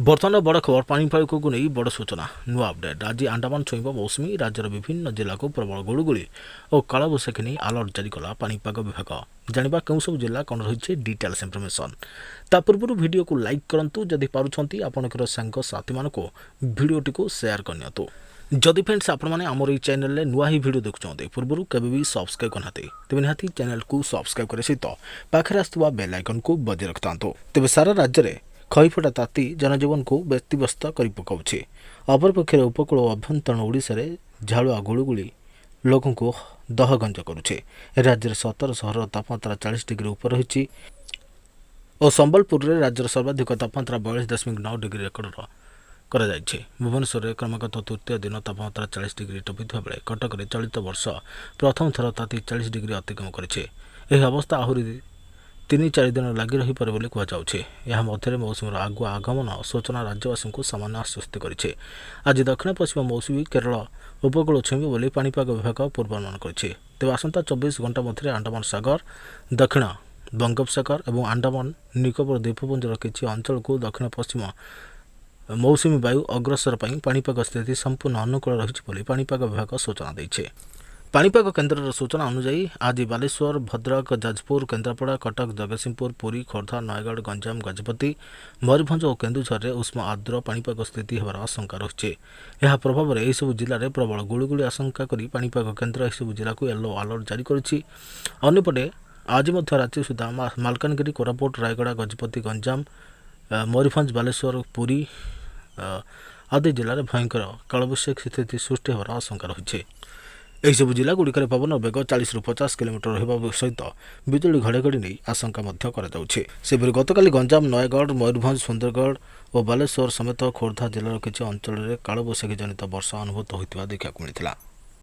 बर्तमान बड़ खबर पाणीपाग को नहीं बड़ सूचना नुआ अपडेट आज अंडमान छुईब मौसुमी राज्यर विभिन्न जिला को प्रबल गुड़गुड़ी और कालबैशाखी नहीं अलर्ट जारी कला पाणीपाग विभाग जाना कौन सब जिला कौन रही डिटेल्स इनफर्मेशन ता पूर्व वीडियो को लाइक करूँ जदि पार्टी आपंकर सांग साथी मान भिडटी को सेयार करनी जदि फ्रेंड्स आपने आमर ये चैनल नुआ ही वीडियो देखुं पूर्व केवे भी सब्सक्राइब करना तेज निहाती चैनल को सब्सक्राइब करे सहित पाखे आसुवा बेल आइकन को बजाय रखता तेज सारा राज्य में खईफटा ताती जनजीवन को व्यतिव्यस्त कर पकाउछि। अपरपक्षे उपकूल और अभ्यंतरण ओडिशा रे झाड़ुआ गुड़गुड़ी लोकों को दहगंज करुछे। राज्य 17 सहर तापमात्रा 40 डिग्री ऊपर रही और संबलपुर रे राज्यर सर्वाधिक तापमात्रा 42.9 डिग्री रेकर्ड करा जायछि। भुवनेश्वर में क्रमागत तृतीय दिन तापमात्रा 40 डिग्री टपिଥିବା बेले कटक रे चलित वर्ष प्रथम थर ताती 40 डिग्री अतिक्रम करिछे। एही अवस्था आहुरी 3-4 दिन लगी रहीपर बोली कहुचे। यह मध्य मौसुमीर आगुआ आगमन सूचना राज्यवासी को सामान्य आश्वस्त करिछे। आज दक्षिण पश्चिम मौसुमी केरल उपकूल छुईब बोली पाणीपाग विभाग पूर्वानुमान करिछे। तेज आसंता 24 घंटा मध्य अंडमान सागर दक्षिण बंगोपसागर और अंडमान निकोबर द्वीपपुंजर किछि अंचल को दक्षिण पश्चिम मौसुमी वायु अग्रसर पर पाणीपाग स्थिति संपूर्ण अनुकूल रही पाणीपाग विभाग सूचना देइछे। पाणीपाग केन्द्र सूचना अनुसार आज बालेश्वर भद्रक जाजपुर केन्द्रापड़ा कटक जगतसिंहपुर पुरी खोर्धा नयगढ़ गंजाम गजपति मयूरभंज और केन्दुझर में उष्म आर्द्र पाणीपाग स्थिति होवार आशंका रही है। प्रभाव में यह जिले में प्रबल गुड़गुड़ी आशंका कर पाणीपाग केन्द्र यह जिला को येलो अलर्ट जारी करपटे आज राति सुधा मालकानगिरी कोरापुट रायगड़ा गजपति गंजाम मयूरभंज बालेश्वर पुरी आदि जिले में भयंकर कालबैशाखी स्थिति सृष्टि होवार आशंका रही है। यही सब जिलागुड़िक पवन बेग 40 ରୁ 50 किलोमीटर रहा सहित बिजुली घड़घड़ी नहीं आशंका सेपरी गतकाली गंजाम नयगढ़ मयूरभंज सुंदरगढ़ और बालेश्वर समेत खोर्धा जिलार किसी अंचल में कालबैशाखी जनित वर्षा अनुभूत होता देखा मिलता।